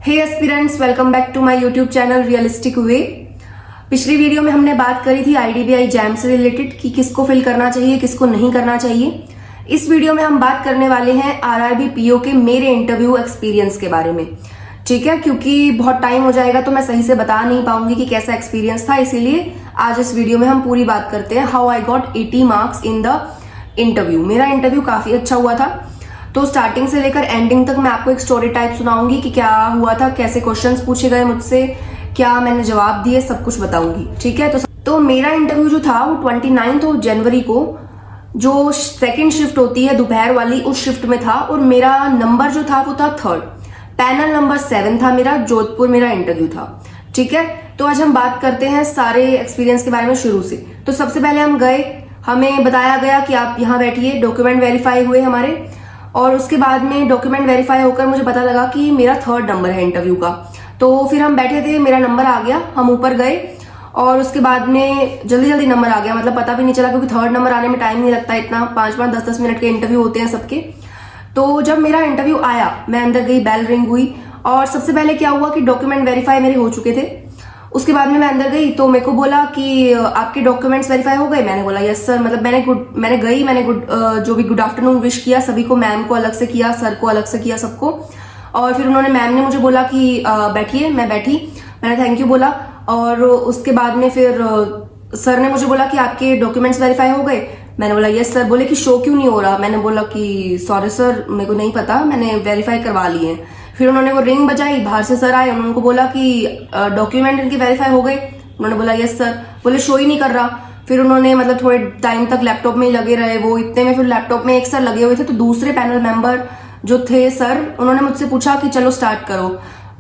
Hey aspirants, welcome back to my YouTube channel realistic way. पिछली video में हमने बात करी थी आईडीबीआई जैम से रिलेटेड कि किसको फिल करना चाहिए, किसको नहीं करना चाहिए। इस वीडियो में हम बात करने वाले हैं आरआरबी पीओ के मेरे इंटरव्यू एक्सपीरियंस के बारे में। ठीक है, क्योंकि बहुत टाइम हो जाएगा तो मैं सही से बता नहीं पाऊंगी कि कैसा एक्सपीरियंस था, इसीलिए आज इस वीडियो में हम पूरी बात करते हैं how I got 80 marks in the interview. मेरा इंटरव्यू काफी अच्छा हुआ था, तो स्टार्टिंग से लेकर एंडिंग तक मैं आपको एक स्टोरी टाइप सुनाऊंगी कि क्या हुआ था, कैसे क्वेश्चंस पूछे गए मुझसे, क्या मैंने जवाब दिए, सब कुछ बताऊंगी। ठीक है, तो मेरा इंटरव्यू जो था वो 29 जनवरी को, जो सेकंड शिफ्ट होती है दोपहर वाली, उस शिफ्ट में था और मेरा नंबर जो था वो था 3rd, पैनल नंबर 7 था मेरा, जोधपुर मेरा इंटरव्यू था। ठीक है, तो आज हम बात करते हैं सारे एक्सपीरियंस के बारे में शुरू से। तो सबसे पहले हम गए, हमें बताया गया कि आप यहाँ बैठिए, डॉक्यूमेंट वेरीफाई हुए हमारे, और उसके बाद में डॉक्यूमेंट वेरीफाई होकर मुझे पता लगा कि मेरा 3rd नंबर है इंटरव्यू का। तो फिर हम बैठे थे, मेरा नंबर आ गया, हम ऊपर गए और उसके बाद में जल्दी जल्दी नंबर आ गया, मतलब पता भी नहीं चला, क्योंकि 3rd नंबर आने में टाइम नहीं लगता इतना, 5-5 10-10 मिनट के इंटरव्यू होते हैं सबके। तो जब मेरा इंटरव्यू आया, मैं अंदर गई, बेल रिंग हुई और सबसे पहले क्या हुआ कि डॉक्यूमेंट वेरीफाई मेरे हो चुके थे। उसके बाद में मैं अंदर गई तो मेरे को बोला कि आपके डॉक्यूमेंट्स वेरीफाई हो गए। मैंने बोला यस सर, मतलब मैंने जो भी गुड आफ्टरनून विश किया सभी को, मैम को अलग से किया, सर को अलग से किया, सबको। और फिर उन्होंने, मैम ने मुझे बोला कि बैठिए, मैं बैठी, मैंने थैंक यू बोला। और उसके बाद में फिर सर ने मुझे बोला कि आपके डॉक्यूमेंट्स वेरीफाई हो गए। मैंने बोला यस सर। बोले कि शो क्यों नहीं हो रहा। मैंने बोला कि सॉरी सर, मेरे को नहीं पता, मैंने वेरीफाई करवा लिए हैं। फिर उन्होंने वो रिंग बजाई, बाहर से सर आए, उनको बोला कि डॉक्यूमेंट इनके वेरीफाई हो गए। उन्होंने बोला यस सर। बोले शो ही नहीं कर रहा। फिर उन्होंने मतलब थोड़े टाइम तक लैपटॉप में ही लगे रहे वो, इतने में फिर लैपटॉप में एक सर लगे हुए थे, तो दूसरे पैनल मेंबर जो थे सर, उन्होंने मुझसे पूछा कि चलो स्टार्ट करो।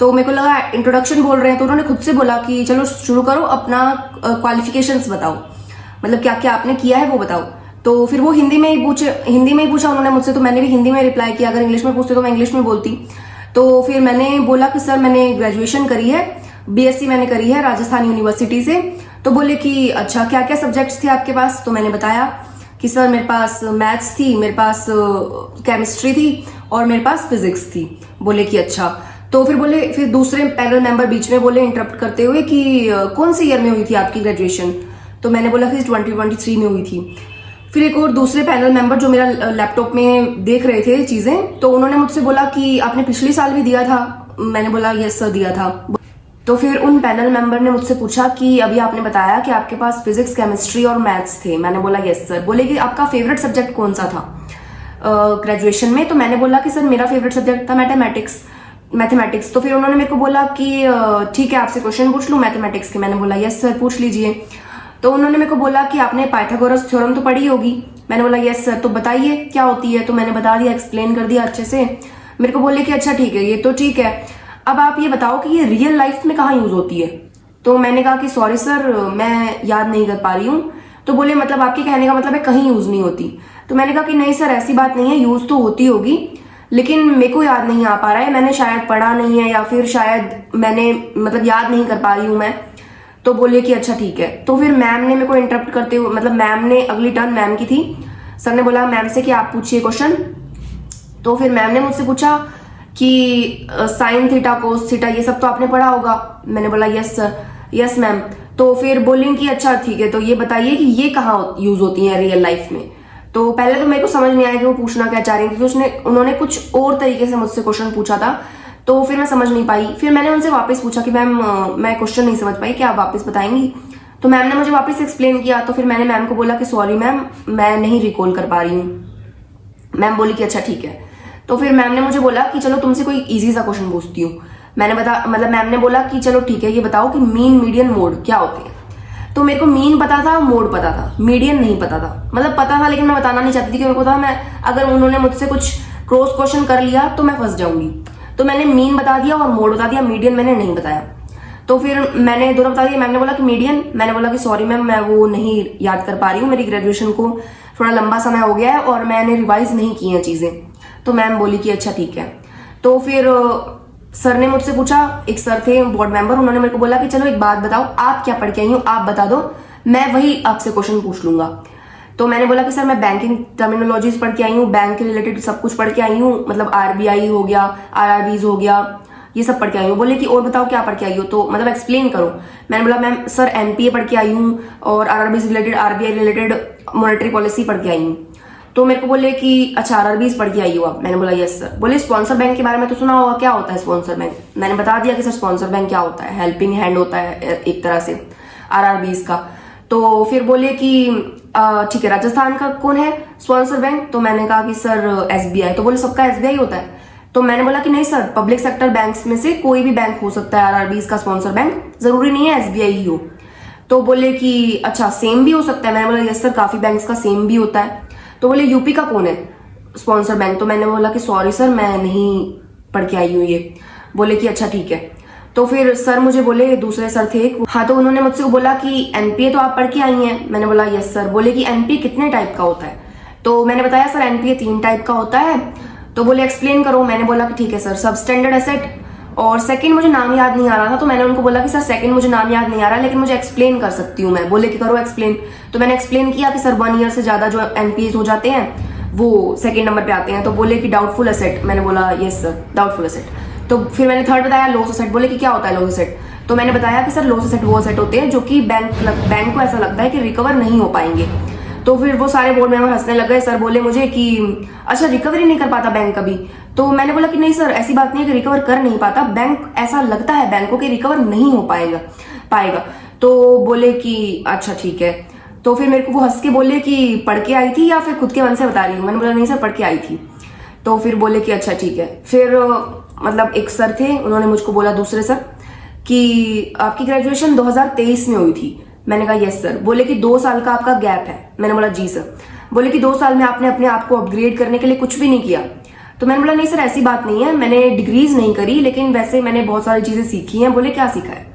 तो मेरे को लगा इंट्रोडक्शन बोल रहे हैं, तो उन्होंने खुद से बोला कि चलो शुरू करो, अपना क्वालिफिकेशंस बताओ, मतलब क्या क्या आपने किया है वो बताओ। तो फिर वो हिंदी में ही पूछा उन्होंने मुझसे, तो मैंने भी हिंदी में रिप्लाई किया। अगर इंग्लिश में पूछते तो मैं इंग्लिश में बोलती। तो फिर मैंने बोला कि सर मैंने ग्रेजुएशन करी है, बीएससी मैंने करी है राजस्थान यूनिवर्सिटी से। तो बोले कि अच्छा क्या क्या सब्जेक्ट्स थे आपके पास। तो मैंने बताया कि सर मेरे पास मैथ्स थी, मेरे पास केमिस्ट्री थी और मेरे पास फिजिक्स थी। बोले कि अच्छा। तो फिर बोले, फिर दूसरे पैनल मेंबर बीच में बोले इंटरप्ट करते हुए कि कौन से ईयर में हुई थी आपकी ग्रेजुएशन। तो मैंने बोला कि 2023 में हुई थी। फिर एक और दूसरे पैनल मेंबर जो मेरा लैपटॉप में देख रहे थे चीजें, तो उन्होंने मुझसे बोला कि आपने पिछले साल भी दिया था। मैंने बोला यस सर दिया था। तो फिर उन पैनल मेंबर ने मुझसे पूछा कि अभी आपने बताया कि आपके पास फिजिक्स, केमिस्ट्री और मैथ्स थे। मैंने बोला यस सर। बोले कि आपका फेवरेट सब्जेक्ट कौन सा था ग्रेजुएशन में। तो मैंने बोला कि सर मेरा फेवरेट सब्जेक्ट था मैथमेटिक्स। तो फिर उन्होंने मेरे को बोला कि ठीक है आपसे क्वेश्चन पूछ लूं मैथमेटिक्स के। मैंने बोला यस सर पूछ लीजिए। तो उन्होंने मेरे को बोला कि आपने पाइथागोरस थ्योरम तो पढ़ी होगी। मैंने बोला यस सर। तो बताइए क्या होती है। तो मैंने बता दिया, एक्सप्लेन कर दिया अच्छे से। मेरे को बोले कि अच्छा ठीक है, ये तो ठीक है, अब आप ये बताओ कि ये रियल लाइफ में कहाँ यूज होती है। तो मैंने कहा कि सॉरी सर मैं याद नहीं कर पा रही हूँ। तो बोले मतलब आपके कहने का मतलब है कहीं यूज नहीं होती। तो मैंने कहा कि नहीं सर ऐसी बात नहीं है, यूज तो होती होगी, लेकिन मेरे को याद नहीं आ पा रहा है, मैंने शायद पढ़ा नहीं है या फिर शायद मैंने मतलब याद नहीं कर पा रही हूँ मैं। तो बोले कि अच्छा ठीक है। तो फिर मैम ने मेरे को इंटरप्ट करते हुए, मतलब मैम ने, अगली टर्न मैम की थी, सर ने बोला मैम से कि आप पूछिए क्वेश्चन। तो फिर मैम ने मुझसे पूछा कि साइन थीटा, कोस थीटा, ये सब तो आपने पढ़ा होगा। मैंने बोला यस सर, यस मैम। तो फिर बोलें कि अच्छा ठीक है, तो ये बताइए कि ये कहाँ यूज होती हैं रियल लाइफ में। तो पहले तो मेरे को समझ नहीं आया कि वो पूछना क्या चाह रही थी, क्योंकि उन्होंने कुछ और तरीके से मुझसे क्वेश्चन पूछा था, तो फिर मैं समझ नहीं पाई। फिर मैंने उनसे वापस पूछा कि मैम मैं क्वेश्चन नहीं समझ पाई, क्या आप वापस बताएंगी। तो मैम ने मुझे वापस एक्सप्लेन किया। तो फिर मैंने मैम को बोला कि सॉरी मैम मैं नहीं रिकॉल कर पा रही हूँ। मैम बोली कि अच्छा ठीक है। तो फिर मैम ने मुझे बोला कि चलो तुमसे कोई इजी सा क्वेश्चन पूछती हूँ। मैम ने बोला कि चलो ठीक है, ये बताओ कि मीन, मीडियन, मोड क्या होते हैं। तो मेरे को मीन पता था, मोड पता था, मीडियन नहीं पता था। मतलब पता था लेकिन मैं बताना नहीं चाहती थी, क्योंकि मेरे को था मैं अगर उन्होंने मुझसे कुछ क्रॉस क्वेश्चन कर लिया तो मैं फंस जाऊंगी। तो मैंने मीन बता दिया और मोड बता दिया, मीडियन मैंने नहीं बताया। तो फिर मैंने दोनों बता दिया। मैम ने बोला कि मीडियन। मैंने बोला कि सॉरी मैम मैं वो नहीं याद कर पा रही हूँ, मेरी ग्रेजुएशन को थोड़ा लंबा समय हो गया है और मैंने रिवाइज नहीं की हैं चीजें। तो मैम बोली कि अच्छा ठीक है। तो फिर सर ने मुझसे पूछा, एक सर थे बोर्ड मेंबर, उन्होंने मेरे को बोला कि चलो एक बात बताओ, आप क्या पढ़ के आई हो, आप बता दो, मैं वही आपसे क्वेश्चन पूछ लूंगा। तो मैंने बोला कि सर मैं बैंकिंग टर्मिनोलॉजीज पढ़ के आई हूँ, बैंक के रिलेटेड सब कुछ पढ़ के आई हूँ, मतलब आरबीआई हो गया, आरआरबीज हो गया, ये सब पढ़ के आई हूँ। बोले कि और बताओ क्या पढ़ के आई हो, तो मतलब एक्सप्लेन करो। मैंने बोला मैम सर एमपीए पढ़ के आई हूँ और आरआरबी से related, RBI related monetary policy पढ़ के आई हूँ। तो मेरे को बोले कि अच्छा आरआरबी पढ़ के आई हो आप। मैंने बोला यस सर। बोले स्पॉन्सर बैंक के बारे में तो सुना होगा, क्या होता है स्पॉन्सर बैंक। मैंने बता दिया कि सर स्पॉन्सर बैंक क्या होता है, हेल्पिंग हैंड होता है एक तरह से आरआरबीज का। तो फिर बोले कि ठीक है राजस्थान का कौन है स्पॉन्सर बैंक, तो मैंने कहा कि सर एसबीआई। तो बोले सबका एसबीआई होता है। तो मैंने बोला कि नहीं सर, पब्लिक सेक्टर बैंक्स में से कोई भी बैंक हो सकता है आरआरबीज का स्पॉन्सर बैंक, जरूरी नहीं है एसबीआई ही हो। तो बोले कि अच्छा सेम भी हो सकता है। मैंने बोला यस सर, काफी बैंक्स का सेम भी होता है। तो बोले यूपी का कौन है स्पॉन्सर बैंक, तो मैंने बोला कि सॉरी सर मैं नहीं पढ़ के आई हूँ ये। बोले कि अच्छा ठीक है। तो फिर सर मुझे बोले, दूसरे सर थे हाँ, तो उन्होंने मुझसे बोला कि एनपीए तो आप पढ़ के आई हैं। मैंने बोला यस सर। बोले कि एनपीए कितने टाइप का होता है, तो मैंने बताया सर एनपीए 3 टाइप का होता है। तो बोले एक्सप्लेन करो। मैंने बोला कि ठीक है सर, सब स्टैंडर्ड एसेट और सेकंड मुझे नाम याद नहीं आ रहा था, तो मैंने उनको बोला कि सर सेकंड मुझे नाम याद नहीं आ रहा लेकिन मुझे एक्सप्लेन कर सकती हूँ मैं। बोले कि करो एक्सप्लेन। तो मैंने एक्सप्लेन किया कि सर 1 ईयर से ज्यादा जो एनपीए हो जाते हैं वो सेकंड नंबर पे आते हैं। तो बोले कि डाउटफुल एसेट। मैंने बोला यस सर डाउटफुल एसेट। तो फिर मैंने थर्ड बताया लॉस एसेट। बोले कि क्या होता है लॉस एसेट, तो मैंने बताया कि सर लॉस एसेट वो एसेट होते हैं जो कि बैंक को ऐसा लगता है कि रिकवर नहीं हो पाएंगे। तो फिर वो सारे बोर्ड मेंबर हंसने लग गए। सर बोले मुझे कि अच्छा रिकवरी नहीं कर पाता बैंक कभी, तो मैंने बोला कि नहीं सर ऐसी बात नहीं है कि रिकवर कर नहीं पाता, बैंक ऐसा लगता है बैंकों के रिकवर नहीं हो पाएगा। तो बोले कि अच्छा ठीक है। तो फिर मेरे को वो हंस के बोले कि पढ़ के आई थी या फिर खुद के मन से बता रही हूँ। मैंने बोला नहीं सर पढ़ के आई थी। तो फिर बोले कि अच्छा ठीक है। फिर मतलब एक सर थे, उन्होंने मुझको बोला दूसरे सर कि आपकी ग्रेजुएशन 2023 में हुई थी। मैंने कहा यस सर। बोले कि 2 साल का आपका गैप है। मैंने बोला जी सर। बोले कि 2 साल में आपने अपने आप को अपग्रेड करने के लिए कुछ भी नहीं किया। तो मैंने बोला नहीं सर ऐसी बात नहीं है, मैंने डिग्रीज नहीं करी लेकिन वैसे मैंने बहुत सारी चीजें सीखी हैं। बोले क्या सीखा है,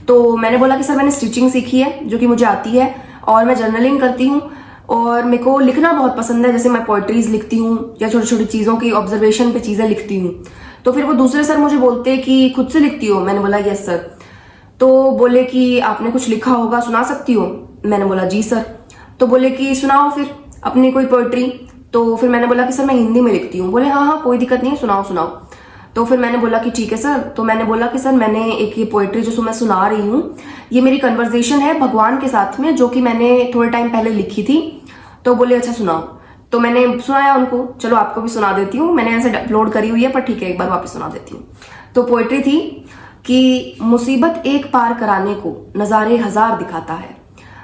तो मैंने बोला कि सर मैंने स्टिचिंग सीखी है जो कि मुझे आती है, और मैं जर्नलिंग करती हूँ और मेरे को लिखना बहुत पसंद है, जैसे मैं पोइट्रीज लिखती हूँ या छोटी छोटी चीजों की ऑब्जर्वेशन पे चीजें लिखती हूँ। तो फिर वो दूसरे सर मुझे बोलते कि खुद से लिखती हो। मैंने बोला यस सर। तो बोले कि आपने कुछ लिखा होगा, सुना सकती हो। मैंने बोला जी सर। तो बोले कि सुनाओ फिर अपनी कोई पोइट्री। तो फिर मैंने बोला कि सर मैं हिंदी में लिखती हूँ। बोले हाँ हाँ कोई दिक्कत नहीं है, सुनाओ। तो फिर मैंने बोला कि ठीक है सर। तो मैंने बोला कि सर मैंने एक ये पोइट्री जो मैं सुना रही हूँ ये मेरी कन्वर्सेशन है भगवान के साथ में, जो कि मैंने थोड़े टाइम पहले लिखी थी। तो बोले अच्छा सुनाओ। तो मैंने सुनाया उनको। चलो आपको भी सुना देती हूँ, मैंने ऐसे अपलोड करी हुई है पर ठीक है एक बार वापस सुना देती हूँ। तो पोइट्री थी कि मुसीबत एक पार कराने को नजारे 1000 दिखाता है,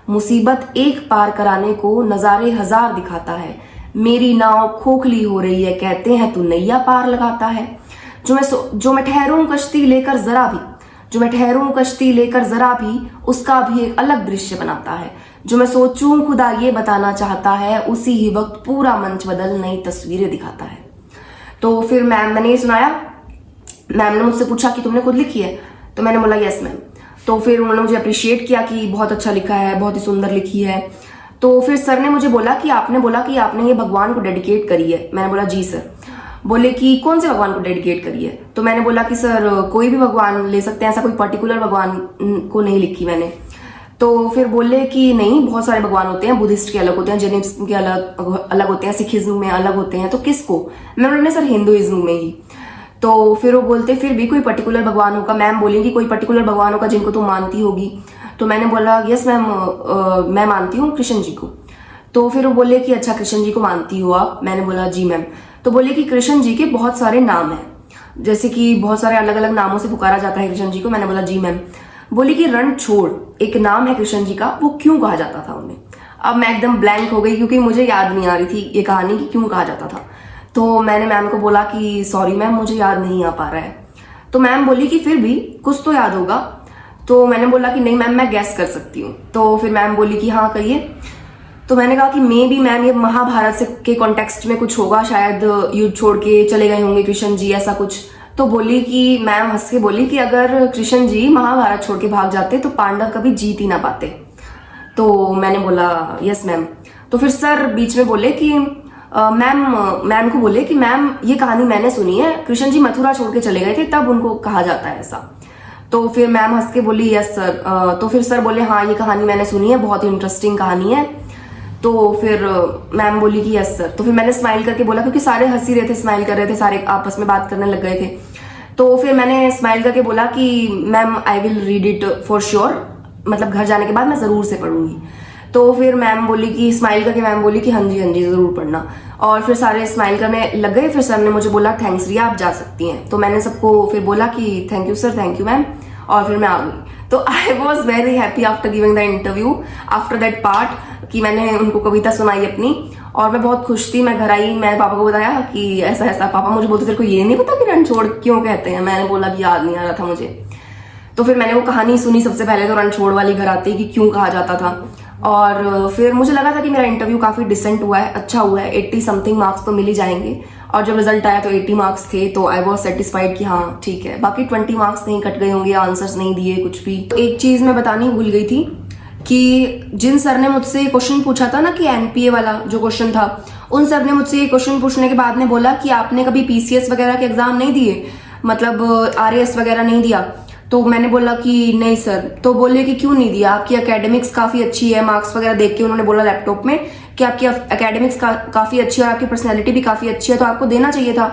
मुसीबत एक पार कराने को नजारे 1000 दिखाता है, मेरी नाव खोखली हो रही है कहते हैं तू नैया पार लगाता है, जो मैं ठहरूं कश्ती लेकर जरा भी, जो मैं ठहरूं कश्ती लेकर जरा भी उसका भी एक अलग दृश्य बनाता है, जो मैं सोचूं खुदा ये बताना चाहता है उसी ही वक्त पूरा मंच बदल नई तस्वीरें दिखाता है। तो फिर मैंने ये सुनाया। मैम ने मुझसे पूछा कि तुमने खुद लिखी है, तो मैंने बोला यस मैम। तो फिर उन्होंने मुझे अप्रिशिएट किया कि बहुत अच्छा लिखा है, बहुत ही सुंदर लिखी है। तो फिर सर ने मुझे बोला कि आपने ये भगवान को डेडिकेट करी है। मैंने बोला जी सर। बोले कि कौन से भगवान को डेडिकेट करी है, तो मैंने बोला कि सर कोई भी भगवान ले सकते हैं, ऐसा कोई पर्टिकुलर भगवान को नहीं लिखी मैंने। तो फिर बोले कि नहीं बहुत सारे भगवान होते हैं, बुद्धिस्ट के अलग होते हैं, जैनिज्म के अलग होते हैं, सिखिज्म में अलग होते हैं, तो किसको। मैंने बोला सर हिंदुइज्म में ही। तो फिर वो बोलते फिर भी कोई पर्टिकुलर भगवान होगा। मैम बोलेंगी कोई पर्टिकुलर भगवान होगा जिनको तुम मानती होगी। तो मैंने बोला यस मैम, मैं मानती हूँ कृष्ण जी को। तो फिर वो बोले कि अच्छा कृष्ण जी को मानती हो आप। मैंने बोला जी मैम। तो बोले कि कृष्ण जी के बहुत सारे नाम हैं, जैसे कि बहुत सारे अलग अलग नामों से पुकारा जाता है कृष्ण जी को। मैंने बोला जी मैम। बोली कि रण छोड़ एक नाम है कृष्ण जी का, वो क्यों कहा जाता था उन्हें। अब मैं एकदम ब्लैंक हो गई क्योंकि मुझे याद नहीं आ रही थी ये कहानी कि क्यों कहा जाता था। तो मैंने मैम को बोला कि सॉरी मैम मुझे याद नहीं आ पा रहा है। तो मैम बोली कि फिर भी कुछ तो याद होगा। तो मैंने बोला कि नहीं मैम मैं गैस कर सकती हूँ। तो फिर मैम बोली कि हाँ करिए। तो मैंने कहा कि मे बी मैम ये महाभारत से के कॉन्टेक्स्ट में कुछ होगा, शायद युद्ध छोड़ के चले गए होंगे कृष्ण जी, ऐसा कुछ। तो बोली कि मैम हंस के बोली कि अगर कृष्ण जी महाभारत छोड़ के भाग जाते तो पांडव कभी जीत ही ना पाते। तो मैंने बोला यस मैम। तो फिर सर बीच में बोले कि मैम को बोले कि मैम ये कहानी मैंने सुनी है, कृष्ण जी मथुरा छोड़ के चले गए थे तब उनको कहा जाता है ऐसा। तो फिर मैम हंस के बोली यस सर। तो फिर सर बोले हाँ ये कहानी मैंने सुनी है, बहुत ही इंटरेस्टिंग कहानी है। तो फिर मैम बोली कि यस सर। तो फिर मैंने स्माइल करके बोला, क्योंकि सारे हंसी रहे थे, स्माइल कर रहे थे, सारे आपस में बात करने लग गए थे। तो फिर मैंने स्माइल करके बोला कि ma'am I will read it for sure, मतलब घर जाने के बाद मैं जरूर से पढ़ूंगी। तो फिर मैम बोली कि स्माइल करके मैम बोली कि हाँ जी जरूर पढ़ना। और फिर सारे स्माइल करने लग गए। फिर सर ने मुझे बोला थैंक्स रिया, आप जा सकती हैं। तो मैंने सबको फिर बोला कि thank you sir, thank you ma'am, और फिर मैं आ गई। तो I was very happy after giving the interview, after that part, कि मैंने उनको कविता सुनाई अपनी, और मैं बहुत खुश थी। मैं घर आई, मैं पापा को बताया कि ऐसा ऐसा। पापा मुझे बोलते तेरे को ये नहीं पता कि रणछोड़ क्यों कहते हैं? मैंने बोला कि याद नहीं आ रहा था मुझे। तो फिर मैंने वो कहानी सुनी सबसे पहले तो रणछोड़ वाली घर आते ही कि क्यों कहा जाता था। और फिर मुझे लगा था कि मेरा इंटरव्यू काफी डिसेंट हुआ है, अच्छा हुआ है, 80 समथिंग मार्क्स तो मिल ही जाएंगे। और जब रिजल्ट आया तो 80 मार्क्स थे, तो आई वॉज सेटिस्फाइड कि हाँ ठीक है। बाकी 20 मार्क्स नहीं कट गए होंगे, आंसर्स नहीं दिए कुछ भी। तो एक चीज मैं बतानी भूल गई थी कि जिन सर ने मुझसे क्वेश्चन पूछा था ना कि एनपीए वाला जो क्वेश्चन था, उन सर ने मुझसे ये क्वेश्चन पूछने के बाद में बोला कि आपने कभी पीसीएस वगैरह के एग्जाम नहीं दिए, मतलब आरएएस वगैरह नहीं दिया? तो मैंने बोला कि नहीं सर। तो बोले कि क्यों नहीं दिया? आपकी एकेडमिक्स काफी अच्छी है, मार्क्स वगैरह देख के उन्होंने बोला लैपटॉप में कि आपकी एकेडमिक्स काफी अच्छी है और आपकी पर्सनैलिटी भी काफी अच्छी है, तो आपको देना चाहिए था।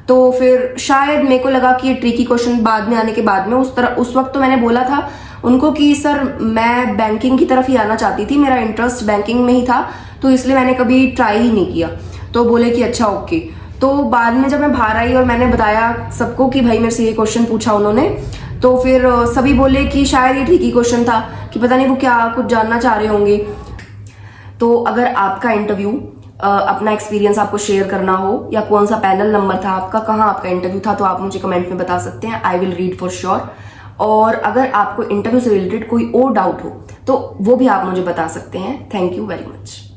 तो फिर शायद मेरे को लगा कि ये ट्रिकी क्वेश्चन बाद में आने के बाद में उस वक्त तो मैंने बोला था उनको कि सर मैं बैंकिंग की तरफ ही आना चाहती थी, मेरा इंटरेस्ट बैंकिंग में ही था, तो इसलिए मैंने कभी ट्राई ही नहीं किया। तो बोले कि अच्छा ओके। तो बाद में जब मैं बाहर आई और मैंने बताया सबको कि भाई मेरे से ये क्वेश्चन पूछा उन्होंने, तो फिर सभी बोले कि शायद ये ट्रिकी क्वेश्चन था, कि पता नहीं वो क्या कुछ जानना चाह रहे होंगे। तो अगर आपका इंटरव्यू अपना एक्सपीरियंस आपको शेयर करना हो, या कौन सा पैनल नंबर था आपका, कहाँ आपका इंटरव्यू था, तो आप मुझे कमेंट में बता सकते हैं। I will read for sure. और अगर आपको इंटरव्यू से रिलेटेड कोई और डाउट हो तो वो भी आप मुझे बता सकते हैं। Thank you very much.